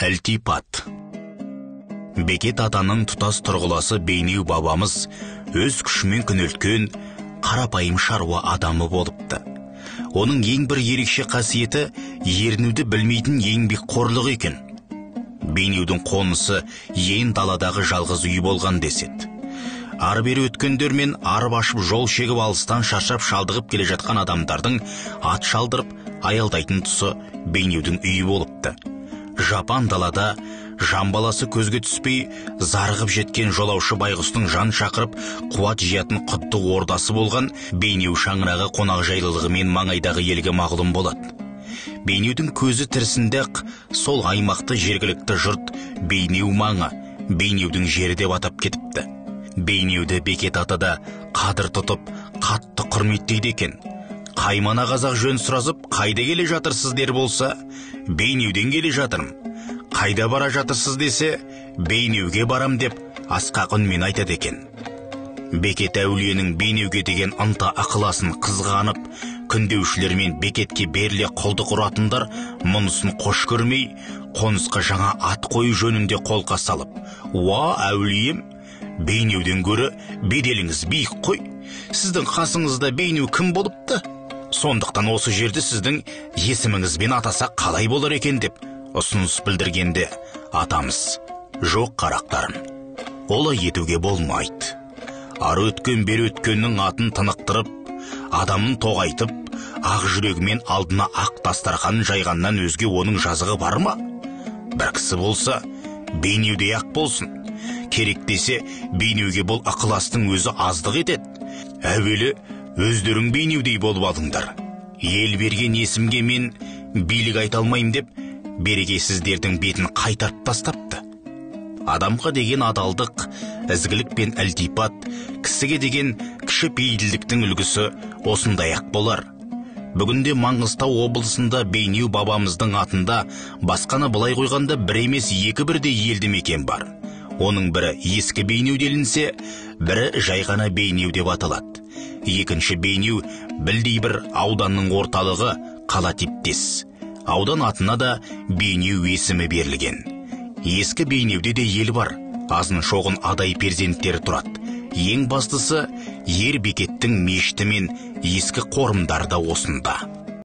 Ілтипат. Бекет атаның тұтас тұрғыласы Бейнеу бабамыз өз күшімен күнелткен қарапайым шаруа адамы болыпты. Оның ең бір ерекше қасиеті ерінуді білмейтін еңбекқорлығы екен. Бейнеудің қонысы ең даладағы жалғыз үй болған деседі. Ары-бері өткендермен арып ашып жол шегіп алыстан шаршап шалдығып келе жатқан адамдардың ат шалдырып аялдайтын тұсы Бейнеудің үйі болыпты. Жапан далада жамбаласы көзге түспей зарығып жеткен жолаушы байғұстың жан шақырып қуат жиятын құдды ордасы болған Бейнеу шаңырағы қонақжайлылығымен маңайдағы елге мағлұм болады. Бейнеудің көзі тірісінде-ақ сол аймақты жергілікті жұрт Бейнеу маңы, Бейнеудің жері деп атап кетіпті. Бейнеуді Бекет ата да қадір тұтып, қатты құрметтейді екен. Қаймана қазақ жөн сұрасып, қайда келе жатырсыз дер болса, Бейнеуден келе жатырмын. Қайда бара жатырсыз десе, Бейнеуге барам деп асқақ үнмен айтады екен. Бекет әулиенің Бейнеуге деген ынта ықыласын қызғанып, күндеушілермен Бекетке беріле құлдық ұратындар мұнысын қош көрмей, қонысқа жаңа ат қою жөнінде қолқа салып, «Уа, әулием, Бейнеуден гөрі беделіңіз биік қой. Сіздің қасыңызда Бейнеу кім болыпты? Сондықтан осы жерді сіздің есіміңізбен атаса қалай болар екен» деп ұсыныс білдіргенде атамыз, «Жоқ қарақтарым, олай етуге болмайды. Ары өткен бері өткеннің атын тынықтырып, адамын тоғайтып, ақ жүрегімен алдына ақ дастархан жайғаннан өзге оның жазығы бар ма? Бір кісі болса, Бейнеуде ақ болсын. Керек десе, Бейнеуге бұл ықыластың өзі аздық етеді. Әуелі өздерің Бейнеудей болып алыңдар. Ел берген есімге мен билік айта алмайым» деп берекесіздердің бетін қайтарып тастапты. Адамға деген адалдық, ізгілік пен ілтипат, кісіге деген кішіпейілдіктің үлгісі осындай-ақ болар. Бүгінде Маңғыстау облысында Бейнеу бабамыздың атында басқаны былай қойғанда бір емес екі бірдей елді мекен бар. Оның бірі ескі Бейнеу делінсе, бірі жай ғана Бейнеу деп аталады. Екінші Бейнеу білдей бір ауданның орталығы, қала типтес. Аудан атына да Бейнеу есімі берілген. Ескі Бейнеуде де ел бар, азын шоғын адай перзенттері тұрады. Ең бастысы, ер Бекеттің мешіті мен ескі қорымдар да осында.